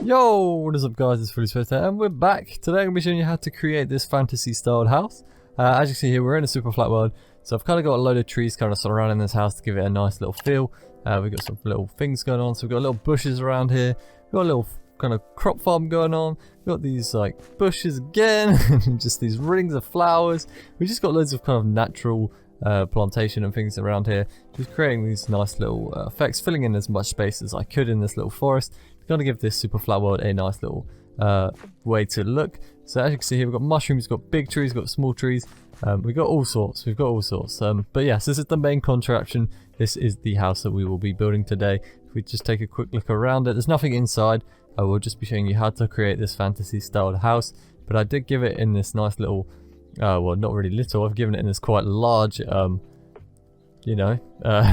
Yo, what is up guys, it's FullySpaced here, and we're back. Today I'm going to be showing you how to create this fantasy styled house. As you can see here, we're in a super flat world, so I've kind of got a load of trees kind of surrounding this house to give it a nice little feel. We've got some little things going on, so we've got little bushes around here, we've got a little kind of crop farm going on, we've got these like bushes again, and just these rings of flowers. We've just got loads of kind of natural plantation and things around here, just creating these nice little effects, filling in as much space as I could in this little forest. Going to give this super flat world a nice little way to look. So as you can see here, we've got mushrooms, we've got big trees, we've got small trees, we've got all sorts, but yes, this is the main contraption. This is the house that we will be building today. If we just take a quick look around it, there's nothing inside. I will just be showing you how to create this fantasy styled house, but I did give it in this nice little well, not really little, I've given it in this quite large you know,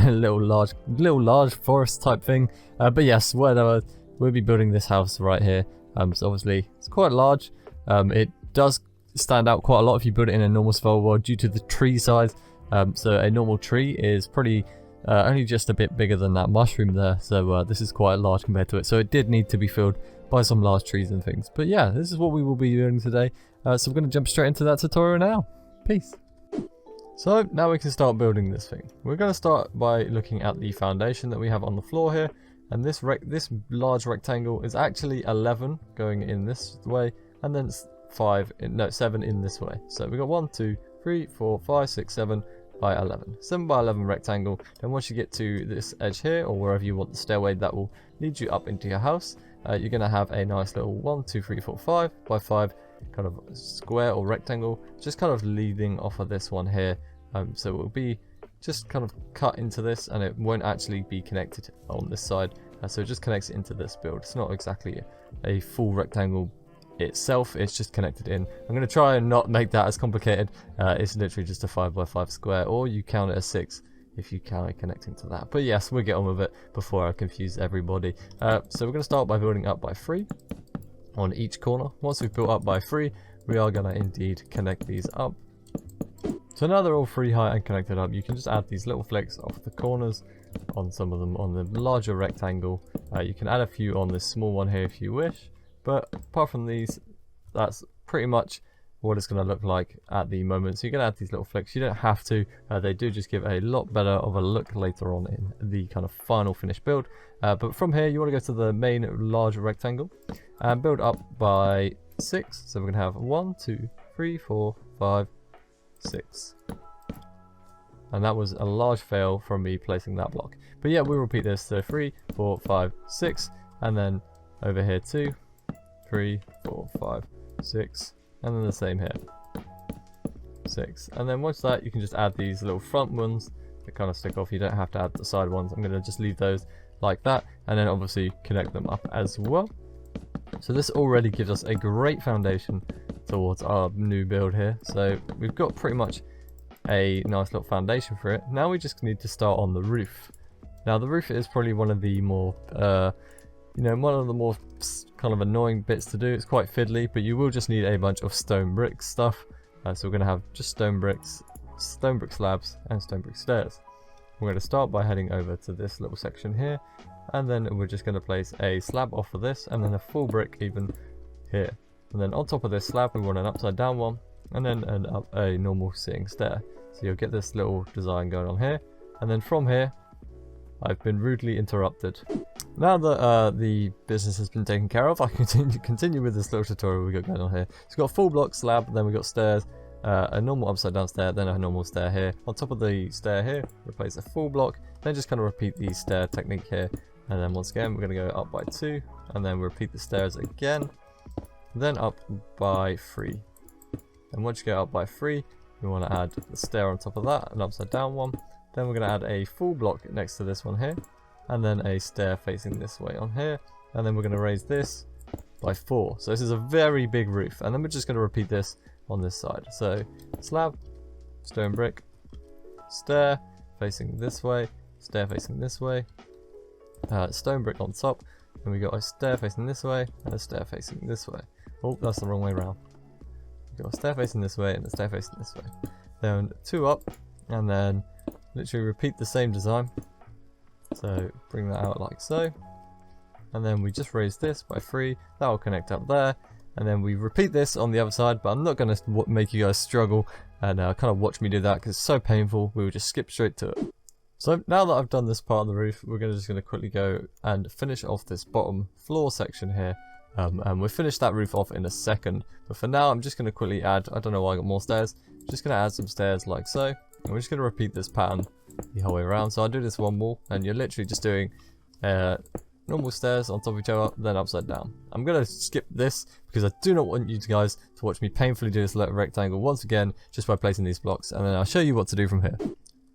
little large forest type thing, but yes, whatever. We'll be building this house right here. So obviously it's quite large. It does stand out quite a lot if you build it in a normal style world due to the tree size. So a normal tree is pretty only just a bit bigger than that mushroom there. So this is quite large compared to it. So it did need to be filled by some large trees and things. But yeah, this is what we will be doing today. So we're going to jump straight into that tutorial now. Peace. So now we can start building this thing. We're going to start by looking at the foundation that we have on the floor here. And this large rectangle is actually 11 going in this way, and then it's 7 in this way. So we got 1, 2, 3, 4, 5, 6, 7 by 11. 7 by 11 rectangle. Then once you get to this edge here, or wherever you want the stairway that will lead you up into your house, you're going to have a nice little 1, 2, 3, 4, 5 by 5 kind of square or rectangle, just kind of leading off of this one here. So it will be just kind of cut into this, and it won't actually be connected on this side, so it just connects into this build. It's not exactly a full rectangle itself, it's just connected in. I'm going to try and not make that as complicated. It's literally just a 5 by 5 square, or you count it as 6 if you count it connecting to that. But yes, we'll get on with it before I confuse everybody. So we're going to start by building up by 3 on each corner. Once we've built up by 3, we are going to indeed connect these up. So now they're all 3 high and connected up, you can just add these little flicks off the corners on some of them on the larger rectangle. You can add a few on this small one here if you wish, but apart from these, that's pretty much what it's going to look like at the moment. So you can add these little flicks, you don't have to, they do just give a lot better of a look later on in the kind of final finished build. But from here you want to go to the main large rectangle and build up by 6. So we're going to have 1, 2, 3, 4, 5, 6. And that was a large fail from me placing that block. But yeah, we'll repeat this. So 3, 4, 5, 6. And then over here 2, 3, 4, 5, 6. And then the same here. 6. And then once that, you can just add these little front ones that kind of stick off. You don't have to add the side ones. I'm going to just leave those like that. And then obviously connect them up as well. So this already gives us a great foundation towards our new build here. So we've got pretty much a nice little foundation for it. Now we just need to start on the roof. Now the roof is probably one of the more you know, one of the more kind of annoying bits to do. It's quite fiddly, but you will just need a bunch of stone brick stuff. So we're going to have just stone brick slabs and stone brick stairs. We're going to start by heading over to this little section here, and then we're just going to place a slab off of this, and then a full brick even here. And then on top of this slab we want an upside down one, and then a normal sitting stair. So you'll get this little design going on here, and then from here I've been rudely interrupted. Now that the business has been taken care of, I can continue with this little tutorial we got going on here. So we've got a full block slab, then we've got stairs, a normal upside down stair, then a normal stair here. On top of the stair here, replace a full block, then just kind of repeat the stair technique here. And then once again, we're going to go up by 2, and then we'll repeat the stairs again, then up by 3. And once you go up by 3, we want to add the stair on top of that, an upside down one. Then we're going to add a full block next to this one here, and then a stair facing this way on here. And then we're going to raise this by 4. So this is a very big roof. And then we're just going to repeat this on this side. So slab, stone brick, stair facing this way, stair facing this way, stone brick on top. And we got a stair facing this way and a stair facing this way. Oh, that's the wrong way around. We've got a stair facing this way and a stair facing this way. Then 2 up, and then literally repeat the same design. So bring that out like so. and then we just raise this by 3. That will connect up there, and then we repeat this on the other side, but I'm not going to make you guys struggle and kind of watch me do that because it's so painful. We will just skip straight to it. So now that I've done this part of the roof, we're just going to quickly go and finish off this bottom floor section here. And we'll finish that roof off in a second. But for now, I'm just going to quickly add, I don't know why I got more stairs, just going to add some stairs like so. And we're just going to repeat this pattern the whole way around. So I'll do this one wall, and you're literally just doing normal stairs on top of each other, then upside down. I'm going to skip this because I do not want you guys to watch me painfully do this little rectangle once again, just by placing these blocks. And then I'll show you what to do from here.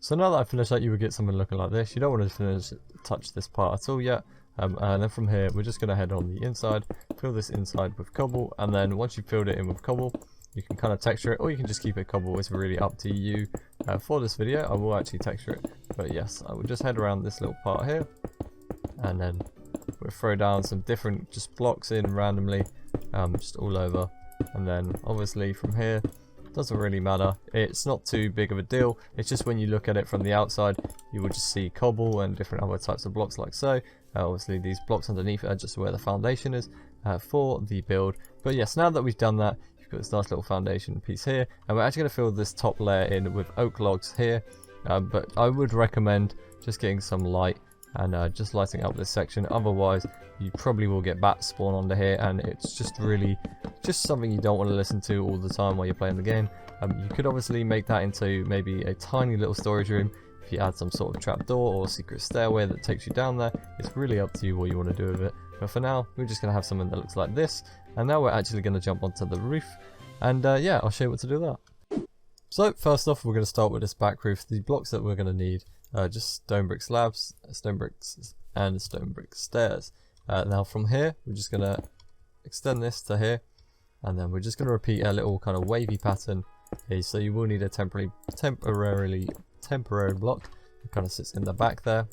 So now that I've finished that, you will get something looking like this. You don't want to touch this part at all yet. And then from here, we're just going to head on the inside, fill this inside with cobble, and then once you've filled it in with cobble, you can kind of texture it, or you can just keep it cobble. It's really up to you. For this video, I will actually texture it, but yes, I will just head around this little part here, and then we'll throw down some different just blocks in randomly, just all over, and then obviously from here, doesn't really matter. It's not too big of a deal. It's just when you look at it from the outside, you will just see cobble and different other types of blocks like so. Obviously these blocks underneath are just where the foundation is for the build. But yes, now that we've done that, you've got this nice little foundation piece here, and we're actually going to fill this top layer in with oak logs here. But I would recommend just getting some light and just lighting up this section. Otherwise, you probably will get bats spawn under here, and it's just really something you don't want to listen to all the time while you're playing the game. You could obviously make that into maybe a tiny little storage room if you add some sort of trapdoor or secret stairway that takes you down there. It's really up to you what you want to do with it. But for now, we're just going to have something that looks like this. And now we're actually going to jump onto the roof. And yeah, I'll show you what to do with that. So first off, we're going to start with this back roof. The blocks that we're going to need, just stone brick slabs, stone bricks, and stone brick stairs. Now from here, we're just going to extend this to here. And then we're just going to repeat a little kind of wavy pattern here. So you will need a temporary block that kind of sits in the back there.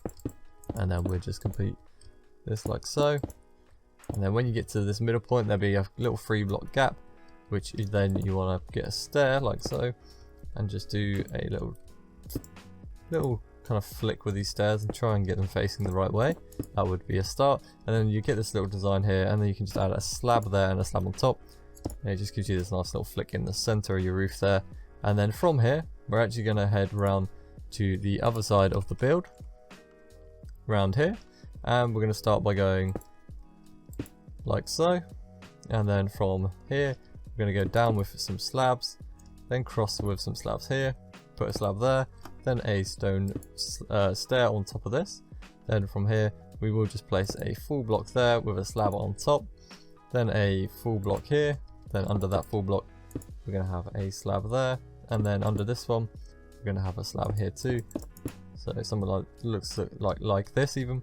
And then we'll just complete this like so. And then when you get to this middle point, there'll be a little 3-block gap, which is then you want to get a stair like so, and just do a little kind of flick with these stairs and try and get them facing the right way. That would be a start. And then you get this little design here, and then you can just add a slab there and a slab on top. And it just gives you this nice little flick in the center of your roof there. And then from here, we're actually going to head around to the other side of the build, around here, and we're going to start by going like so. And then from here, we're going to go down with some slabs, then cross with some slabs here, put a slab there, then a stone stair on top of this. Then from here, we will just place a full block there with a slab on top, then a full block here, then under that full block, we're going to have a slab there, and then under this one, we're going to have a slab here too. So something like looks like this even.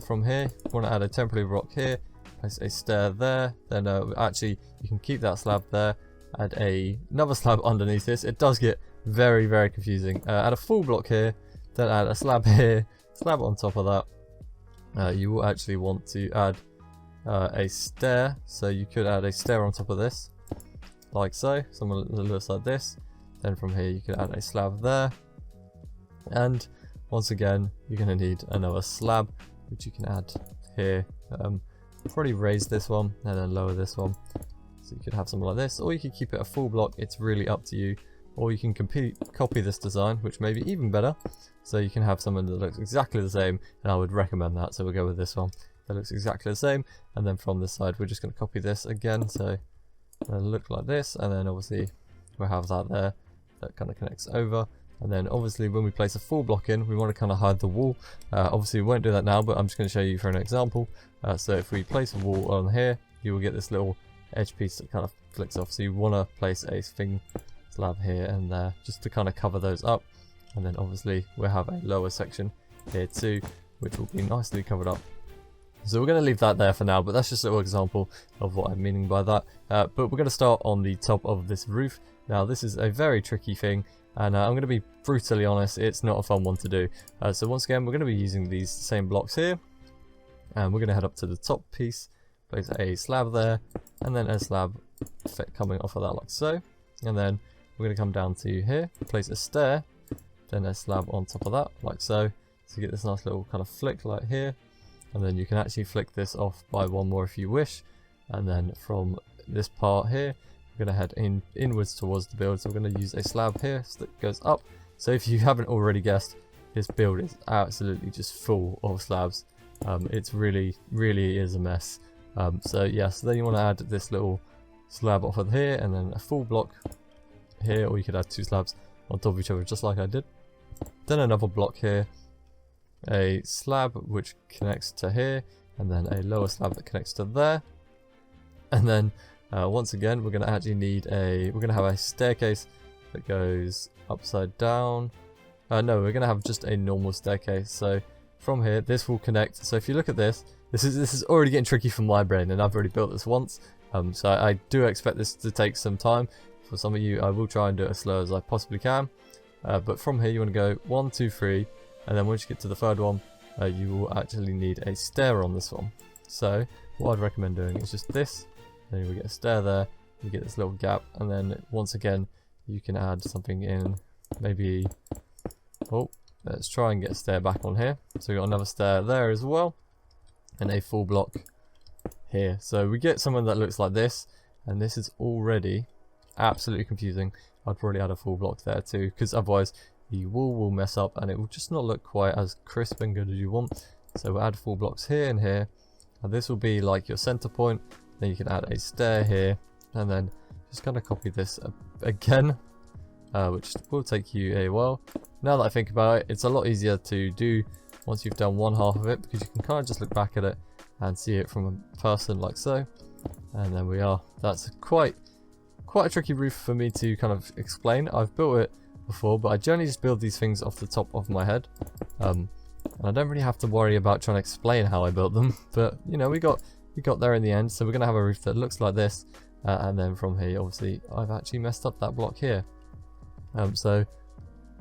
From here, we want to add a temporary rock here, place a stair there, then actually you can keep that slab there, add another slab underneath this. It does get very, very confusing. Add a full block here, then add a slab here, slab on top of that. You will actually want to add a stair, so you could add a stair on top of this, like so, something that looks like this. Then from here you can add a slab there, and once again you're going to need another slab, which you can add here. Probably raise this one and then lower this one, so you could have something like this, or you could keep it a full block. It's really up to you. Or you can copy this design, which may be even better, so you can have something that looks exactly the same, and I would recommend that. So we'll go with this one that looks exactly the same, and then from this side we're just going to copy this again, so it'll look like this, and then obviously we'll have that there that kind of connects over. And then obviously when we place a full block in, we want to kind of hide the wall. Obviously we won't do that now, but I'm just going to show you for an example. So if we place a wall on here, you will get this little edge piece that kind of flicks off. So you want to place a thing slab here and there just to kind of cover those up. And then obviously we'll have a lower section here too, which will be nicely covered up. So we're going to leave that there for now, but that's just a little example of what I'm meaning by that. But we're going to start on the top of this roof. Now this is a very tricky thing, and I'm going to be brutally honest, it's not a fun one to do. So once again, we're going to be using these same blocks here, and we're going to head up to the top piece, place a slab there, and then a slab coming off of that like so. And then we're going to come down to here, place a stair, then a slab on top of that like so. So you get this nice little kind of flick like here. and then you can actually flick this off by one more if you wish. And then from this part here, we're going to head inwards towards the build. So we're going to use a slab here that goes up. So if you haven't already guessed, this build is absolutely just full of slabs. It's really is a mess. So yeah, so then you want to add this little slab off of here, and then a full block here, or you could add 2 slabs on top of each other just like I did. Then another block here, a slab which connects to here, and then a lower slab that connects to there. And then once again we're going to actually need we're going to have a staircase that goes upside down. No, we're going to have just a normal staircase. So from here, this will connect. So if you look at this is already getting tricky for my brain, and I've already built this once. So I do expect this to take some time. For some of you, I will try and do it as slow as I possibly can. But from here, you want to go 1, 2, 3, and then once you get to the third one, you will actually need a stair on this one. So what I'd recommend doing is just this. Then you will get a stair there. You get this little gap, and then once again, you can add something in. Maybe, oh, let's try and get a stair back on here. So we've got another stair there as well, and a full block here. So we get something that looks like this, and this is already absolutely confusing. I'd probably add a full block there too, because otherwise the wall will mess up and it will just not look quite as crisp and good as you want. So we'll add full blocks here and here, and this will be like your center point. Then you can add a stair here, and then just kind of copy this again, which will take you a while. Now that I think about it, it's a lot easier to do once you've done one half of it, because you can kind of just look back at it and see it from a person like so. And then we are. That's quite a tricky roof for me to kind of explain. I've built it before, but I generally just build these things off the top of my head. And I don't really have to worry about trying to explain how I built them. But you know, we got there in the end. So we're gonna have a roof that looks like this, and then from here, obviously, I've actually messed up that block here. So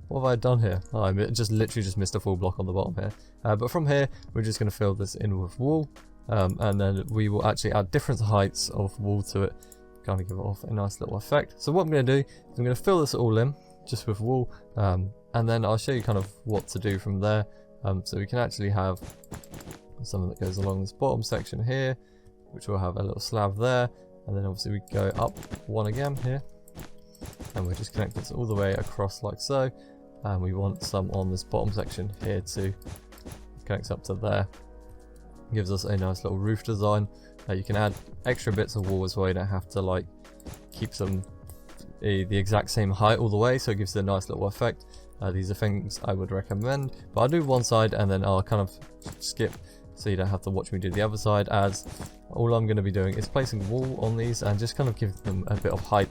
what have I done here? Oh, I just literally just missed a full block on the bottom here. But from here, we're just gonna fill this in with wool, and then we will actually add different heights of wool to it, kind of give it off a nice little effect. So what I'm going to do is I'm going to fill this all in just with wool, and then I'll show you kind of what to do from there. So we can actually have something that goes along this bottom section here, which will have a little slab there, and then obviously we go up one again here, and we just connect this all the way across like so, and we want some on this bottom section here too. Connects up to there, gives us a nice little roof design. You can add extra bits of wall as well. You don't have to like keep them the exact same height all the way, so it gives it a nice little effect. These are things I would recommend, but I'll do one side and then I'll kind of skip, so you don't have to watch me do the other side, as all I'm going to be doing is placing wool on these and just kind of give them a bit of height.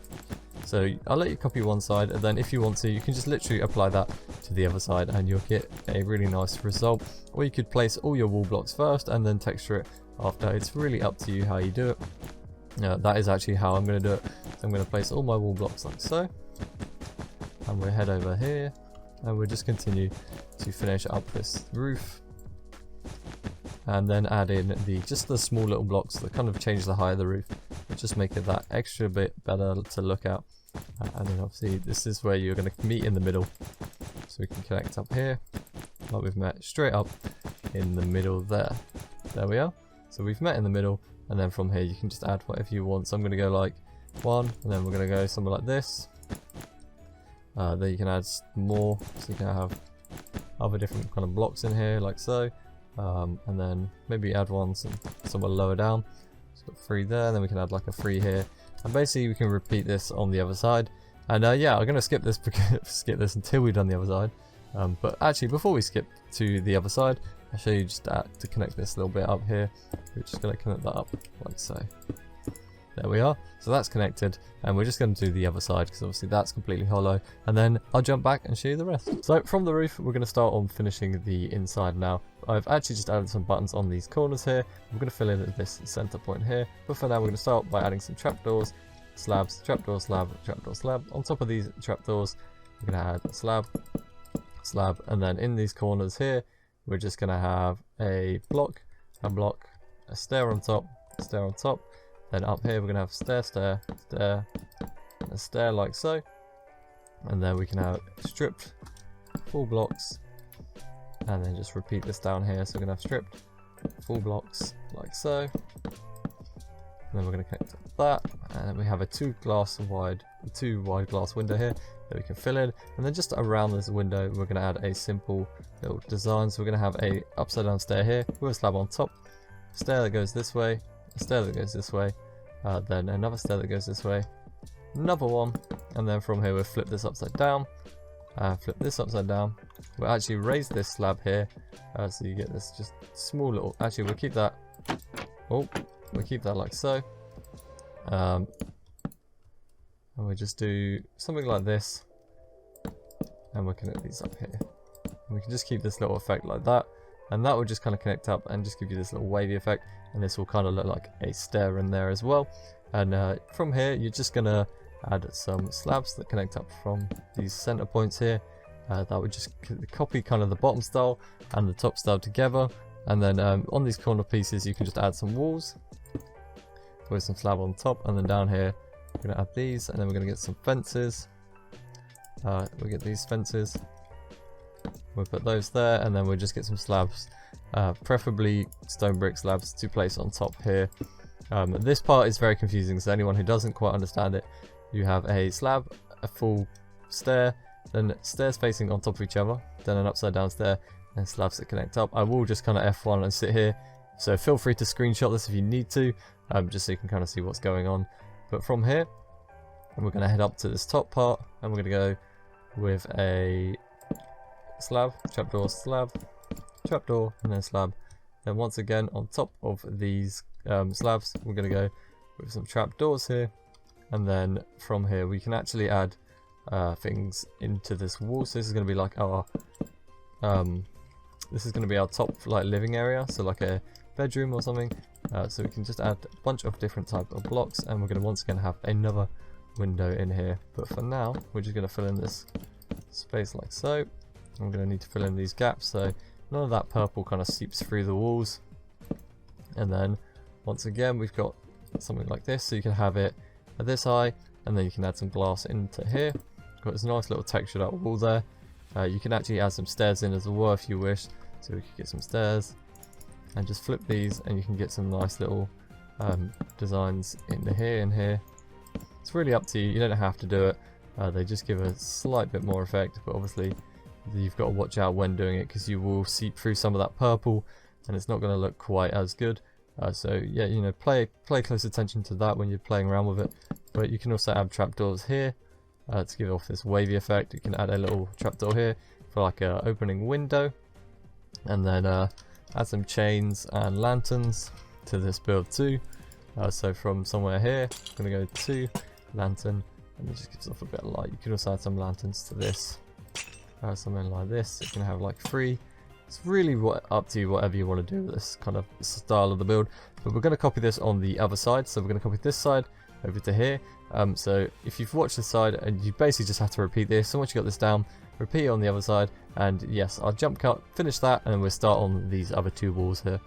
So I'll let you copy one side, and then if you want to, you can just literally apply that to the other side and you'll get a really nice result. Or you could place all your wall blocks first and then texture it after. It's really up to you how you do it. That is actually how I'm going to do it. So I'm going to place all my wall blocks like so, and we'll head over here and we'll just continue to finish up this roof, and then add in just the small little blocks that kind of change the height of the roof, just make it that extra bit better to look at. And then obviously this is where you're going to meet in the middle, so we can connect up here like we've met straight up in the middle there. There we are. So we've met in the middle, and then from here you can just add whatever you want. So I'm going to go like 1, and then we're going to go somewhere like this. Then you can add more, so you can have other different kind of blocks in here like so. And then maybe add one somewhere lower down. So got 3 there, and then we can add like a 3 here, and basically we can repeat this on the other side. And yeah, I'm going to skip this until we've done the other side. But actually, before we skip to the other side, I'll show you just to connect this little bit up here. We're just going to connect that up like so. There we are. So that's connected, and we're just going to do the other side because obviously that's completely hollow, and then I'll jump back and show you the rest. So from the roof, we're going to start on finishing the inside now. I've actually just added some buttons on these corners here. We're going to fill in this center point here, but for now we're going to start by adding some trapdoors, slabs, trapdoor, slab, trapdoor, slab. On top of these trapdoors, we're going to add a slab, slab, and then in these corners here, we're just going to have a block, a stair on top, then up here we're going to have stair, stair, stair, and a stair like so, and then we can have stripped full blocks, and then just repeat this down here. So we're going to have stripped full blocks like so. And then we're going to connect that, and then we have a two wide glass window here that we can fill in. And then just around this window, we're going to add a simple little design. So we're going to have a upside down stair here with a slab on top, a stair that goes this way, a stair that goes this way, then another stair that goes this way, another one, and then from here we'll flip this upside down, flip this upside down. We'll actually raise this slab here, so you get this just small little, actually we'll keep that, we'll keep that like so, and we'll just do something like this, and we'll connect these up here. And we can just keep this little effect like that, and that will just kind of connect up and just give you this little wavy effect, and this will kind of look like a stair in there as well. And from here you're just going to add some slabs that connect up from these center points here. That would just copy kind of the bottom style and the top style together, and then on these corner pieces you can just add some walls with some slab on top, and then down here we're going to add these, and then we're going to get some fences. We'll get these fences, we'll put those there, and then we'll just get some slabs, preferably stone brick slabs, to place on top here. This part is very confusing, so anyone who doesn't quite understand it, you have a slab, a full stair, then stairs facing on top of each other, then an upside down stair, and slabs that connect up. I will just kind of F1 and sit here, so feel free to screenshot this if you need to, just so you can kind of see what's going on. But from here, we're going to head up to this top part, and we're going to go with a slab, trapdoor, slab, trapdoor, and then slab. Then once again on top of these slabs, we're going to go with some trapdoors here, and then from here we can actually add things into this wall. So this is going to be like our top like living area, so like a bedroom or something. So we can just add a bunch of different type of blocks, and we're going to once again have another window in here. But for now, we're just going to fill in this space like so. I'm going to need to fill in these gaps so none of that purple kind of seeps through the walls. And then once again we've got something like this, so you can have it at this high, and then you can add some glass into here. Got this nice little textured up wall there. You can actually add some stairs in as well if you wish, so we could get some stairs and just flip these, and you can get some nice little designs into here and here. It's really up to you, you don't have to do it. They just give a slight bit more effect, but obviously you've got to watch out when doing it, because you will seep through some of that purple and it's not going to look quite as good. So yeah, you know, play close attention to that when you're playing around with it. But you can also add trapdoors here to give off this wavy effect. You can add a little trapdoor here for like a opening window, and then add some chains and lanterns to this build too. So from somewhere here, I'm going to go to lantern, and it just gives off a bit of light. You can also add some lanterns to this, something like this. You can have like 3. It's really up to you, whatever you want to do with this kind of style of the build. But we're going to copy this on the other side, so we're going to copy this side over to here. So if you've watched this side, and you basically just have to repeat this, so once you got this down, repeat it on the other side. And yes, I'll jump cut, finish that, and then we'll start on these other 2 walls here.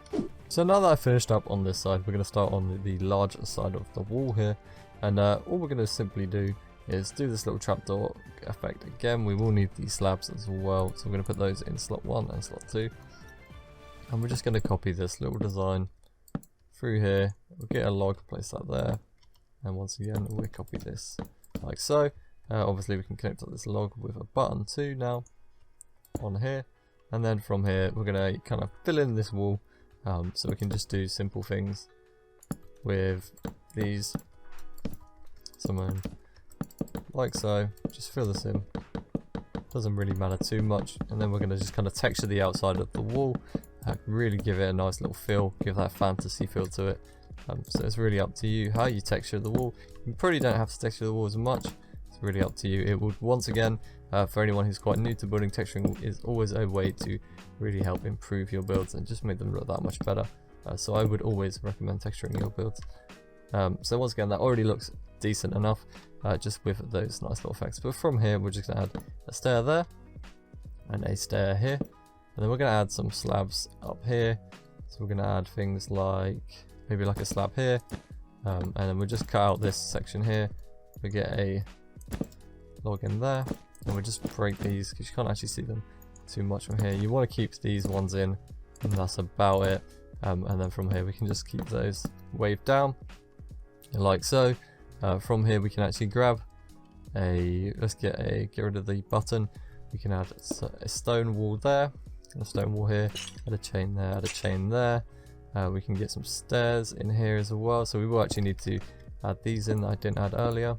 So now that I've finished up on this side, we're going to start on the larger side of the wall here. And all we're going to simply do is do this little trapdoor effect again. We will need these slabs as well, so we're going to put those in slot 1 and slot 2. And we're just going to copy this little design through here. We'll get a log, place that there, and once again we'll copy this like so. Obviously we can connect up this log with a button too now on here, and then from here we're going to kind of fill in this wall, so we can just do simple things with these, someone like so. Just fill this in, doesn't really matter too much, and then we're going to just kind of texture the outside of the wall, really give it a nice little feel, give that fantasy feel to it. So it's really up to you how you texture the wall. You probably don't have to texture the wall as much, it's really up to you. It would, once again, for anyone who's quite new to building, texturing is always a way to really help improve your builds and just make them look that much better. So I would always recommend texturing your builds. So once again, that already looks decent enough, just with those nice little effects. But from here we're just going to add a stair there and a stair here, and then we're going to add some slabs up here. So we're going to add things like maybe like a slab here, and then we'll just cut out this section here. We get a log in there, and we'll just break these because you can't actually see them too much from here. You want to keep these ones in, and that's about it. and then from here we can just keep those waved down like so. From here we can actually grab let's get rid of the button. We can add a stone wall there, and a stone wall here, add a chain there, add a chain there. We can get some stairs in here as well, so we will actually need to add these in that I didn't add earlier.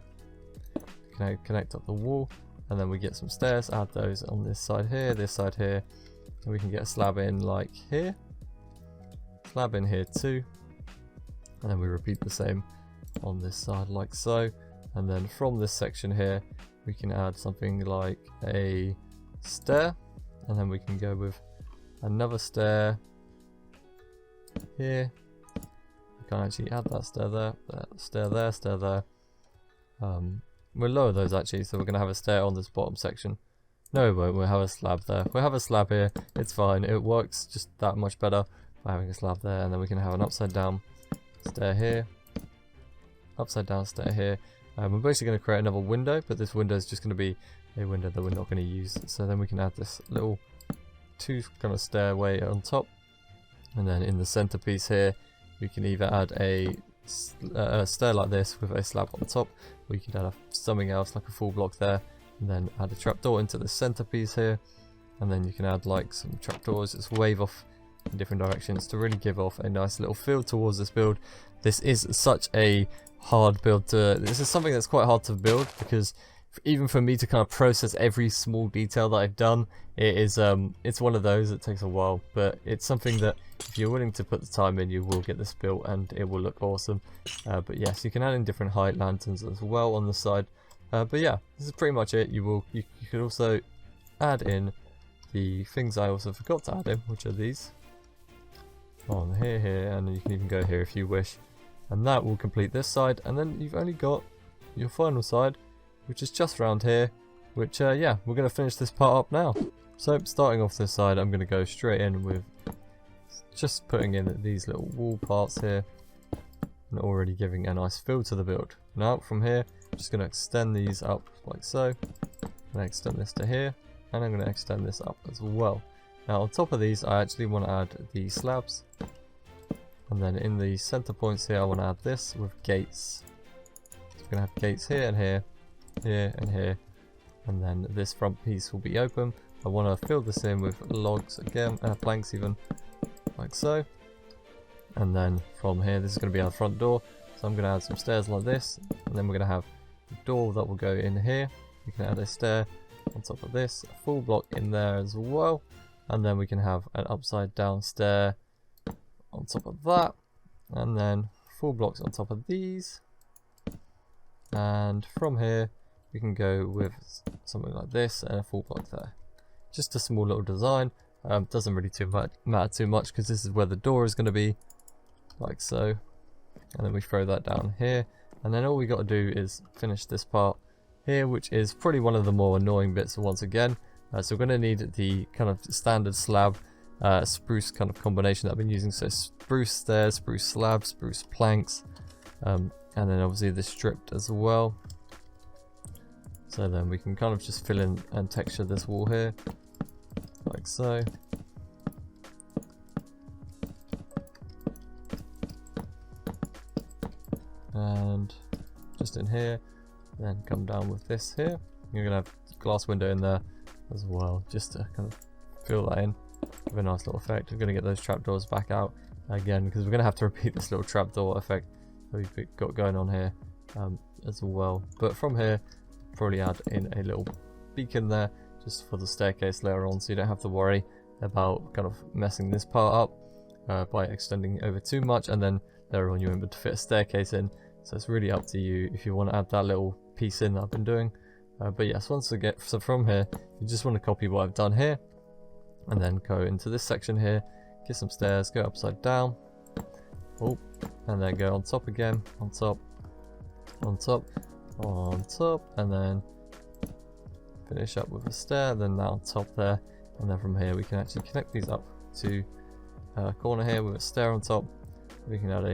Connect up the wall, and then we get some stairs, add those on this side here, and we can get a slab in like here, slab in here too, and then we repeat the same on this side like so. And then from this section here we can add something like a stair, and then we can go with another stair here. We can actually add that stair there, stair there. We'll lower those actually, so we're going to have a stair on this bottom section. No, we won't. We'll have a slab there. We'll have a slab here. It's fine. It works just that much better by having a slab there. And then we can have an upside down stair here, upside down stair here. We're basically going to create another window, but this window is just going to be a window that we're not going to use. So then we can add this little two kind of stairway on top, and then in the centerpiece here we can either add a stair like this with a slab on top, or you can add something else like a full block there, and then add a trapdoor into the centerpiece here, and then you can add like some trapdoors, just wave off in different directions to really give off a nice little feel towards this build. This is such a hard build this is something that's quite hard to build, because even for me to kind of process every small detail that I've done, it is it's one of those that takes a while, but it's something that if you're willing to put the time in, you will get this built and it will look awesome. But yes, you can add in different height lanterns as well on the side. But yeah, this is pretty much it. You could also add in the things I also forgot to add in, which are these on here, and you can even go here if you wish. And that will complete this side, and then you've only got your final side, which is just around here, which yeah, we're going to finish this part up now. So starting off this side, I'm going to go straight in with just putting in these little wall parts here, and already giving a nice feel to the build. Now from here, I'm just going to extend these up like so. I'm going to extend this to here, and I'm going to extend this up as well. Now on top of these, I actually want to add the slabs. And then in the center points here, I want to add this with gates. So we're going to have gates here and here, here and here. And then this front piece will be open. I want to fill this in with logs again, planks even, like so. And then from here, this is going to be our front door. So I'm going to add some stairs like this. And then we're going to have the door that will go in here. We can add a stair on top of this, a full block in there as well. And then we can have an upside down stair on top of that, and then full blocks on top of these. And from here we can go with something like this and a full block there. Just a small little design. Doesn't really matter too much, because this is where the door is going to be, like so. And then we throw that down here, and then all we got to do is finish this part here, which is probably one of the more annoying bits once again. So we're going to need the kind of standard slab spruce kind of combination that I've been using. So spruce stairs, spruce slabs, spruce planks, and then obviously the stripped as well. So then we can kind of just fill in and texture this wall here, like so. And just in here, then come down with this here. You're going to have a glass window in there as well, just to kind of fill that in with a nice little effect. We're going to get those trapdoors back out again, because we're going to have to repeat this little trapdoor effect that we've got going on here as well. But from here, probably add in a little beacon there just for the staircase later on, so you don't have to worry about kind of messing this part up by extending over too much, and then later on you're able to fit a staircase in. So it's really up to you if you want to add that little piece in that I've been doing. But yes, so from here, you just want to copy what I've done here, and then go into this section here, get some stairs, go upside down, and then go on top again, on top, on top, on top, and then finish up with a stair, then that on top there, and then from here we can actually connect these up to a corner here with a stair on top. We could add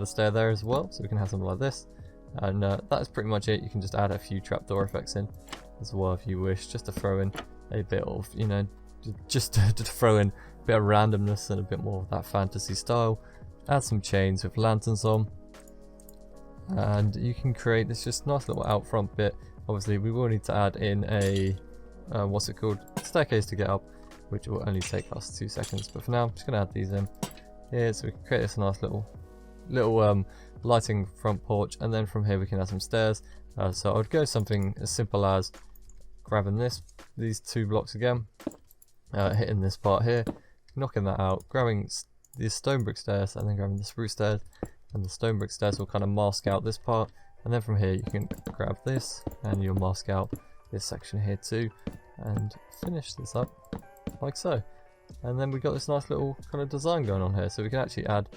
a stair there as well, so we can have something like this. And that's pretty much it. You can just add a few trapdoor effects in as well if you wish, just to throw in a bit of, you know, just to throw in a bit of randomness and a bit more of that fantasy style. Add some chains with lanterns on, and you can create this just nice little out front bit. Obviously we will need to add in a what's it called, staircase to get up, which will only take us 2 seconds, but for now I'm just going to add these in here so we can create this nice little lighting front porch, and then from here we can add some stairs. So I would go something as simple as grabbing these 2 blocks again, hitting this part here, knocking that out, grabbing these stone brick stairs, and then grabbing the spruce stairs, and the stone brick stairs will kind of mask out this part, and then from here you can grab this and you'll mask out this section here too, and finish this up like so. And then we've got this nice little kind of design going on here, so we can actually add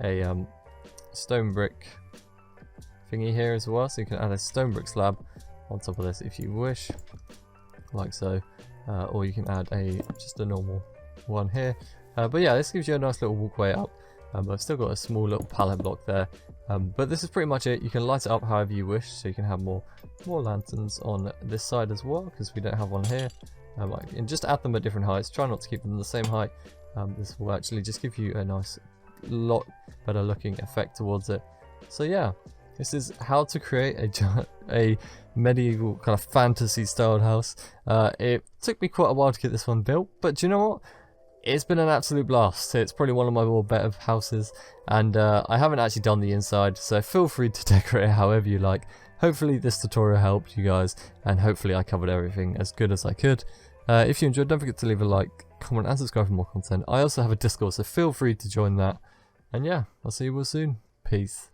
a stone brick thingy here as well, so you can add a stone brick slab on top of this if you wish, like so, or you can add just a normal one here. But yeah, this gives you a nice little walkway up. I've still got a small little pallet block there, but this is pretty much it. You can light it up however you wish, so you can have more lanterns on this side as well, because we don't have one here. And just add them at different heights. Try not to keep them the same height. This will actually just give you a nice, lot better looking effect towards it. So yeah, this is how to create a medieval kind of fantasy styled house. It took me quite a while to get this one built, but do you know what? It's been an absolute blast. It's probably one of my more better houses, and I haven't actually done the inside, so feel free to decorate it however you like. Hopefully this tutorial helped you guys, and hopefully I covered everything as good as I could. If you enjoyed, don't forget to leave a like, comment and subscribe for more content. I also have a Discord, so feel free to join that. And yeah, I'll see you all soon. Peace.